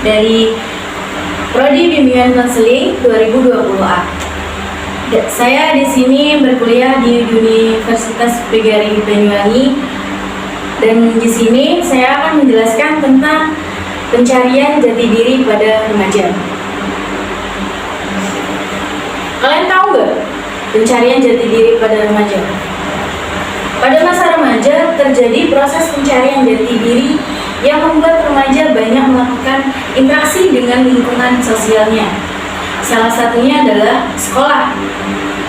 dari Prodi Bimbingan Konseling 2020A. Saya di sini berkuliah di Universitas PGRI Banyuwangi, dan di sini saya akan menjelaskan tentang pencarian jati diri pada remaja. Kalian tahu nggak pencarian jati diri pada remaja? Pada masa remaja terjadi proses pencarian jati diri yang membuat remaja banyak melakukan interaksi dengan lingkungan sosialnya. Salah satunya adalah sekolah.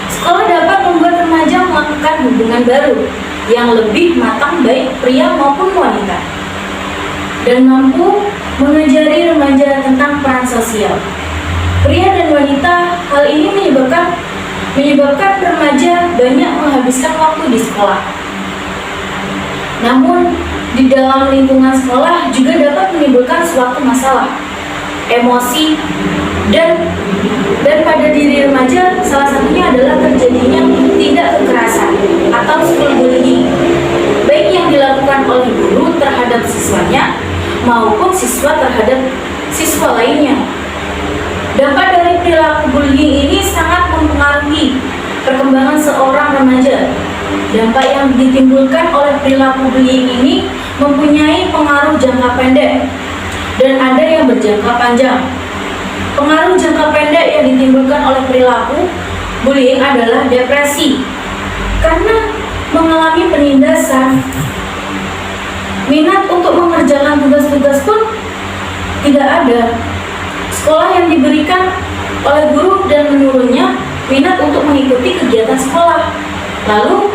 Sekolah dapat membuat remaja melakukan hubungan baru yang lebih matang baik pria maupun wanita, dan mampu mengajari remaja tentang peran sosial. Pria dan wanita, hal ini menyebabkan remaja banyak menghabiskan waktu di sekolah. Namun, di dalam lingkungan sekolah juga dapat menimbulkan suatu masalah, emosi, dan pada diri remaja. Salah satunya adalah terjadinya tindak kekerasan atau school bullying, baik yang dilakukan oleh guru terhadap siswanya maupun siswa terhadap siswa lainnya. Dampak dari perilaku bullying ini sangat mempengaruhi perkembangan seorang remaja. Dampak yang ditimbulkan oleh perilaku bullying ini mempunyai pengaruh jangka pendek dan ada yang berjangka panjang. Pengaruh jangka pendek yang ditimbulkan oleh perilaku bullying adalah depresi, karena mengalami penindasan. Minat untuk mengerjakan tugas-tugas pun tidak ada. Sekolah yang diberikan oleh guru dan menurunnya minat untuk mengikuti kegiatan sekolah. Lalu,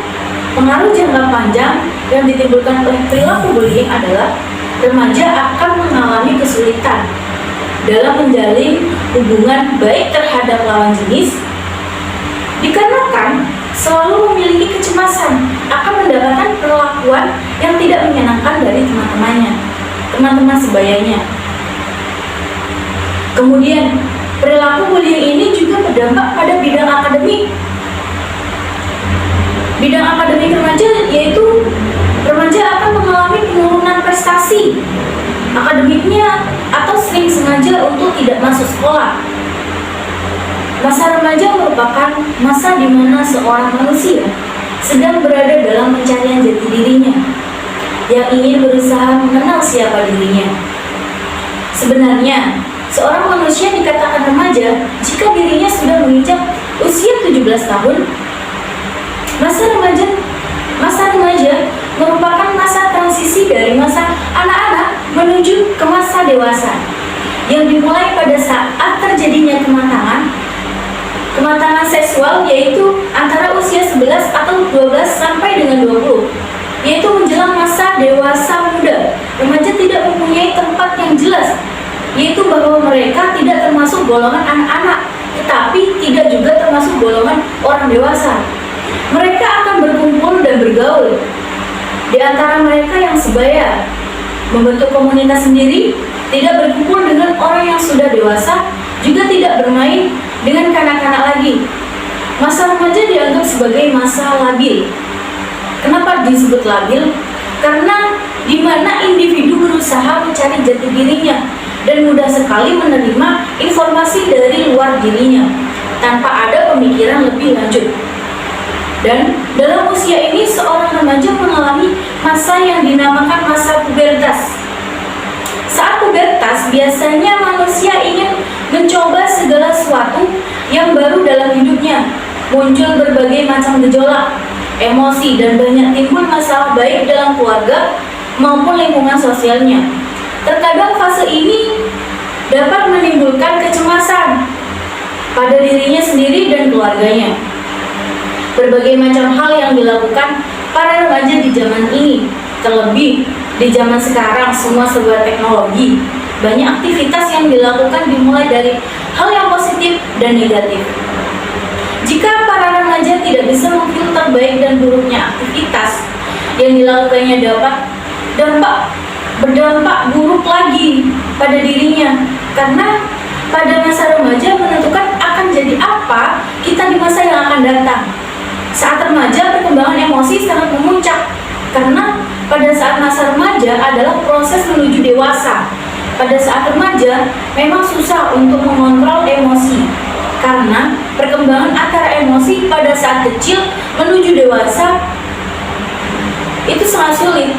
pengaruh jangka panjang yang ditimbulkan oleh perilaku bullying adalah remaja akan mengalami kesulitan dalam menjalin hubungan baik terhadap lawan jenis, dikarenakan selalu memiliki kecemasan akan mendapatkan perlakuan yang tidak menyenangkan dari teman-teman sebayanya. Kemudian, perilaku bullying ini juga berdampak pada bidang akademik. Bidang akademik remaja yaitu remaja akan mengalami penurunan prestasi akademiknya atau sering sengaja untuk tidak masuk sekolah. Masa remaja merupakan masa di mana seorang manusia sedang berada dalam pencarian jati dirinya, yang ingin berusaha mengenal siapa dirinya. Sebenarnya, seorang manusia dikatakan remaja jika dirinya sudah menginjak usia 17 tahun. Masa remaja merupakan masa transisi dari masa anak-anak menuju ke masa dewasa, yang dimulai pada saat terjadinya kematangan seksual, yaitu antara usia 11 atau 12 sampai dengan 20, yaitu menjelang masa dewasa muda. Remaja tidak mempunyai tempat yang jelas, yaitu bahwa mereka tidak termasuk golongan anak-anak, tetapi tidak juga termasuk golongan orang dewasa. Mereka akan berkumpul dan bergaul di antara mereka yang sebaya, membentuk komunitas sendiri, tidak berkumpul dengan orang yang sudah dewasa, juga tidak bermain dengan kanak-kanak lagi. Masa remaja dianggap sebagai masa labil. Kenapa disebut labil? Karena di mana individu berusaha mencari jati dirinya dan mudah sekali menerima informasi dari luar dirinya tanpa ada pemikiran lebih lanjut. Dan dalam usia ini seorang remaja mengalami masa yang dinamakan masa pubertas. Saat pubertas, biasanya manusia ingin mencoba segala sesuatu yang baru dalam hidupnya. Muncul berbagai macam gejolak, emosi, dan banyak timbul masalah baik dalam keluarga maupun lingkungan sosialnya. Terkadang fase ini dapat menimbulkan kecemasan pada dirinya sendiri dan keluarganya. Berbagai macam hal yang dilakukan para remaja di zaman ini, terlebih di zaman sekarang semua serba teknologi. Banyak aktivitas yang dilakukan dimulai dari hal yang positif dan negatif. Jika para remaja tidak bisa memfilter baik dan buruknya aktivitas yang dilakukannya, dapat berdampak buruk lagi pada dirinya, karena pada masa remaja menentukan akan jadi apa kita di masa yang akan datang. Saat remaja, perkembangan emosi sangat memuncak, karena pada saat masa remaja adalah proses menuju dewasa, pada saat remaja memang susah untuk mengontrol emosi, karena perkembangan antara emosi pada saat kecil menuju dewasa itu sangat sulit.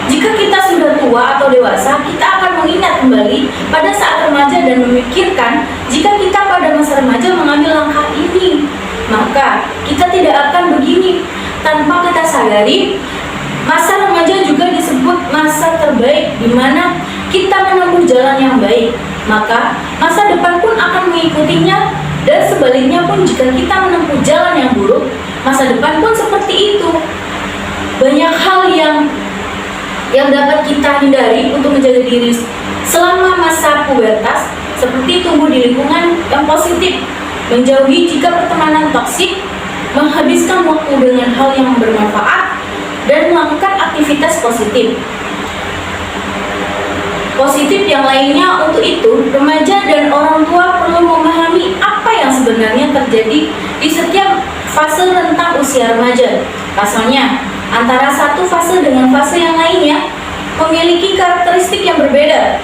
Jika kita sudah tua atau dewasa, kita akan mengingat kembali pada saat remaja dan memikirkan jika kita pada masa remaja mengambil langkah ini, maka kita tidak akan begini. Tanpa kita sadari, masa remaja juga disebut masa terbaik, di mana kita menempuh jalan yang baik, maka masa depan pun akan mengikutinya. Dan sebaliknya pun, jika kita menempuh jalan yang buruk, masa depan pun seperti itu. Banyak hal yang dapat kita hindari untuk menjaga diri selama masa pubertas, seperti tumbuh di lingkungan yang positif, menjauhi jika pertemanan toksik, menghabiskan waktu dengan hal yang bermanfaat, dan melakukan aktivitas positif yang lainnya. Untuk itu, remaja dan orang tua perlu memahami apa yang sebenarnya terjadi di setiap fase rentang usia remaja. Pasalnya, antara satu fase dengan fase yang lainnya memiliki karakteristik yang berbeda.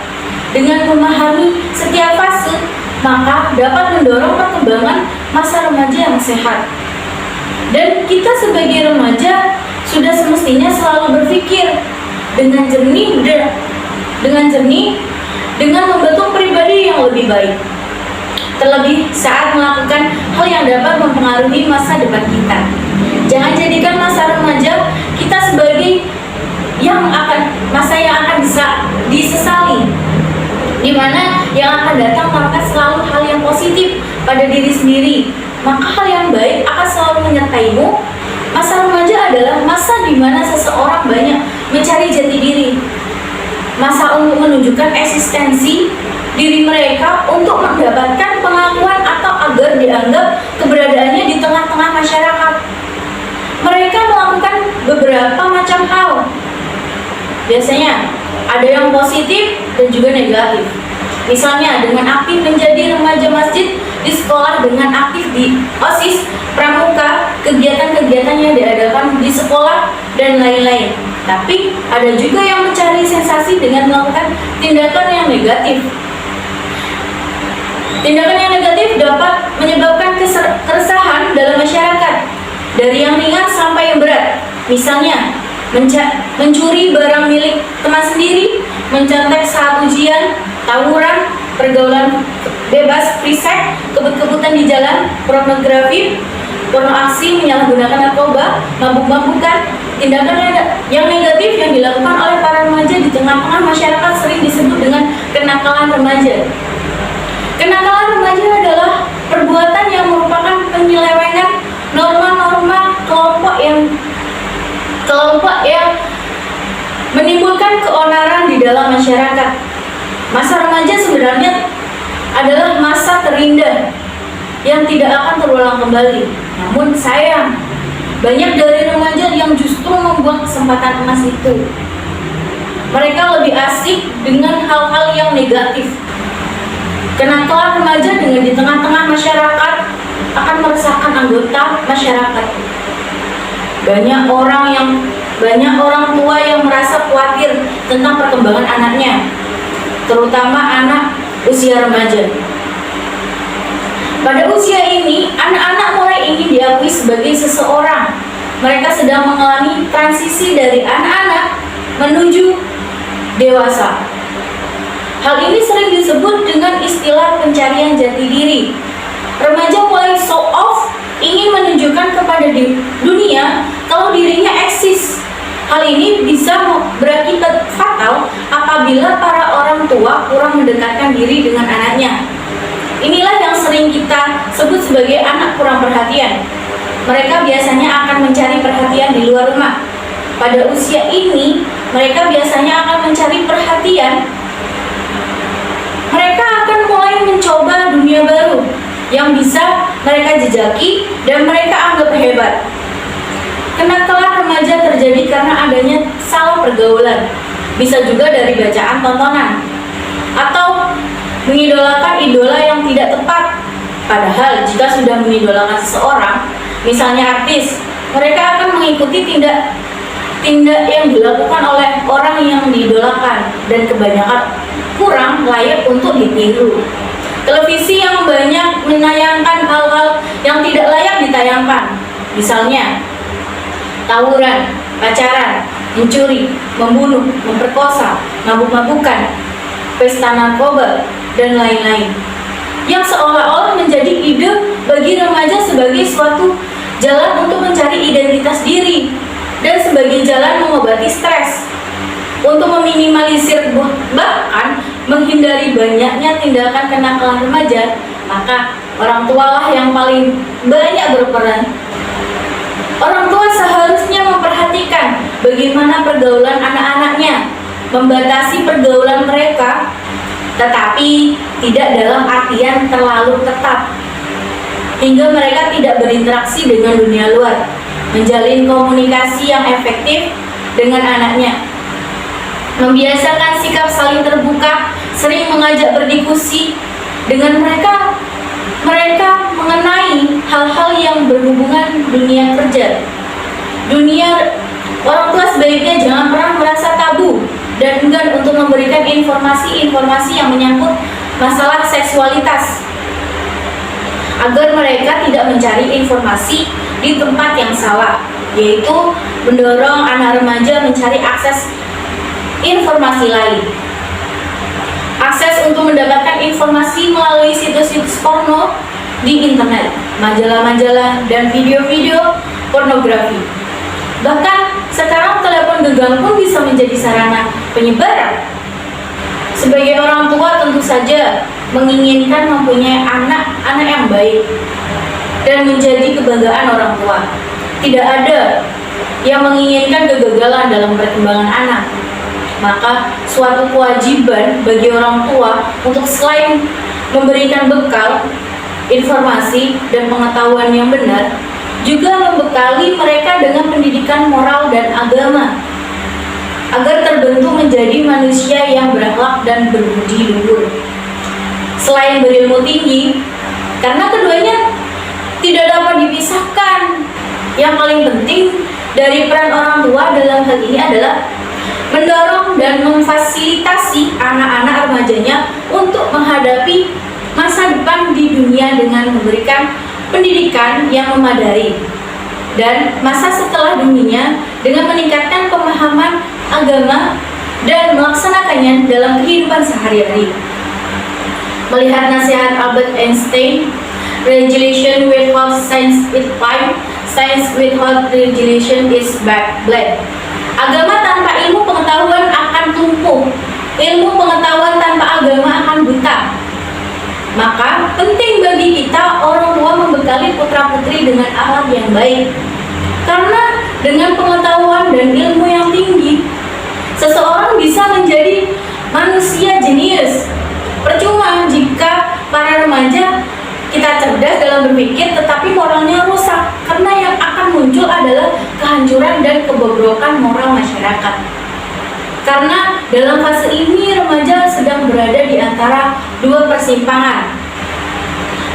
Dengan memahami setiap fase, maka dapat mendorong perkembangan masa remaja yang sehat. Dan kita sebagai remaja sudah semestinya selalu berpikir dengan jernih, dengan membentuk pribadi yang lebih baik, terlebih saat melakukan hal yang dapat mempengaruhi masa depan kita. Jangan jadikan masa remaja kita sebagai masa yang akan bisa disesali, di mana yang akan datang melakukan selalu hal yang positif pada diri sendiri, maka hal yang baik akan selalu menyertaimu. Masa remaja adalah masa di mana seseorang banyak mencari jati diri, masa untuk menunjukkan eksistensi diri mereka, untuk mendapatkan pengakuan atau agar dianggap keberadaannya di tengah-tengah masyarakat. Mereka melakukan beberapa macam hal. Biasanya ada yang positif dan juga negatif. Misalnya dengan aktif menjadi remaja masjid di sekolah, dengan aktif di OSIS, pramuka, kegiatan-kegiatan yang diadakan di sekolah, dan lain-lain. Tapi ada juga yang mencari sensasi dengan melakukan tindakan yang negatif. Tindakan yang negatif dapat menyebabkan keresahan dalam masyarakat, dari yang ringan sampai yang berat. Misalnya mencuri barang milik teman sendiri, mencontek saat ujian, tawuran, pergaulan bebas, free sex, kebut-kebutan di jalan, pornografi, porno aksi, menyalahgunakan narkoba, mabuk-mabukan. Tindakan yang negatif yang dilakukan oleh para remaja di tengah-tengah masyarakat sering disebut dengan kenakalan remaja. Kenakalan remaja adalah perbuatan yang merupakan penyelewengan norma-norma kelompok yang menimbulkan keonaran di dalam masyarakat. Masa remaja sebenarnya adalah masa terindah yang tidak akan terulang kembali. Namun sayang, banyak dari remaja yang justru membuang kesempatan emas itu. Mereka lebih asik dengan hal-hal yang negatif. Kenakalan remaja dengan di tengah-tengah masyarakat akan meresahkan anggota masyarakat. Banyak orang tua yang merasa khawatir tentang perkembangan anaknya, terutama anak usia remaja. Pada usia ini, anak-anak mulai ingin diakui sebagai seseorang. Mereka sedang mengalami transisi dari anak-anak menuju dewasa. Hal ini sering disebut dengan istilah pencarian jati diri. Remaja mulai show off, ingin menunjukkan kepada dunia kalau dirinya eksis. Hal ini bisa berakibat fatal apabila para orang tua kurang mendekatkan diri dengan anaknya. Inilah yang sering kita sebut sebagai anak kurang perhatian. Mereka biasanya akan mencari perhatian di luar rumah. Pada usia ini, mereka biasanya akan mencari perhatian. Mereka akan mulai mencoba dunia baru yang bisa mereka jejaki dan mereka anggap hebat. Kenakalan remaja terjadi karena adanya salah pergaulan. Bisa juga dari bacaan tontonan atau mengidolakan idola yang tidak tepat. Padahal jika sudah mengidolakan seseorang, misalnya artis, mereka akan mengikuti tindak yang dilakukan oleh orang yang diidolakan, dan kurang layak untuk ditiru. Televisi yang banyak menayangkan hal-hal yang tidak layak ditayangkan, misalnya tawuran, pacaran, mencuri, membunuh, memperkosa, mabuk-mabukan, pesta narkoba, dan lain-lain, yang seolah-olah menjadi ide bagi remaja sebagai suatu jalan untuk mencari identitas diri dan sebagai jalan mengobati stres. Untuk meminimalisir bahkan menghindari banyaknya tindakan kenakalan remaja, maka orang tualah yang paling banyak berperan. Orang tua seharusnya memperhatikan bagaimana pergaulan anak-anaknya, membatasi pergaulan mereka, tetapi tidak dalam artian terlalu ketat, hingga mereka tidak berinteraksi dengan dunia luar, menjalin komunikasi yang efektif dengan anaknya, membiasakan sikap saling terbuka, sering mengajak berdiskusi dengan mereka mengenai hal-hal yang berhubungan dunia kerja. Orang tua sebaiknya jangan pernah merasa tabu dan enggan untuk memberikan informasi-informasi yang menyangkut masalah seksualitas, agar mereka tidak mencari informasi di tempat yang salah, yaitu mendorong anak remaja mencari akses informasi lain. Akses untuk mendapatkan informasi melalui situs-situs porno di internet, majalah-majalah, dan video-video pornografi. Bahkan sekarang telepon genggam pun bisa menjadi sarana penyebaran. Sebagai orang tua tentu saja menginginkan mempunyai anak-anak yang baik dan menjadi kebanggaan orang tua. Tidak ada yang menginginkan kegagalan dalam perkembangan anak. Maka suatu kewajiban bagi orang tua untuk selain memberikan bekal, informasi, dan pengetahuan yang benar, juga membekali mereka dengan pendidikan moral dan agama, agar terbentuk menjadi manusia yang berakhlak dan berbudi luhur. Selain berilmu tinggi, karena keduanya tidak dapat dipisahkan, yang paling penting dari peran orang tua dalam hal ini adalah mendorong dan memfasilitasi anak-anak remajanya untuk menghadapi masa depan di dunia dengan memberikan pendidikan yang memadai, dan masa setelah dunia dengan meningkatkan pemahaman agama dan melaksanakannya dalam kehidupan sehari-hari. Melihat nasihat Albert Einstein, "Regulation without science is blind, science without regulation is blind." Agama tanpa ilmu pengetahuan akan lumpuh, ilmu pengetahuan tanpa agama akan buta. Maka penting bagi kita orang tua membekali putra-putri dengan akhlak yang baik. Karena dengan pengetahuan dan ilmu yang tinggi, seseorang bisa menjadi manusia jenius. Percuma jika para remaja kita cerdas dalam berpikir tetapi moralnya rusak, karena yang akan muncul adalah kehancuran dan kebobrokan moral masyarakat. Karena dalam fase ini remaja sedang berada di antara dua persimpangan,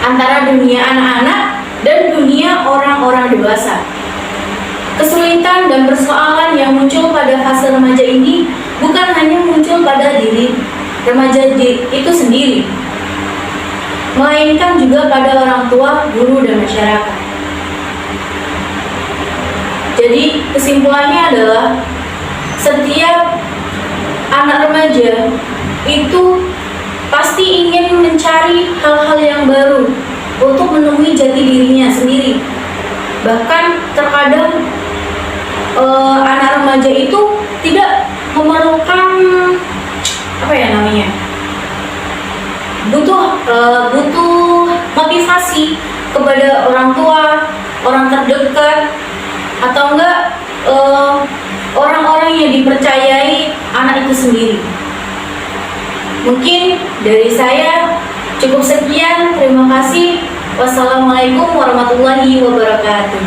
antara dunia anak-anak dan dunia orang-orang dewasa. Kesulitan dan persoalan yang muncul pada fase remaja ini bukan hanya muncul pada diri remaja itu sendiri, melainkan juga pada orang tua, guru, dan masyarakat. Jadi kesimpulannya adalah setiap anak remaja itu pasti ingin mencari hal-hal yang baru untuk menemui jati dirinya sendiri. Bahkan terkadang anak remaja itu tidak memerlukan butuh motivasi kepada orang tua, orang terdekat, atau enggak orang-orang yang dipercayai anak itu sendiri. Mungkin dari saya cukup sekian. Terima kasih. Wassalamualaikum warahmatullahi wabarakatuh.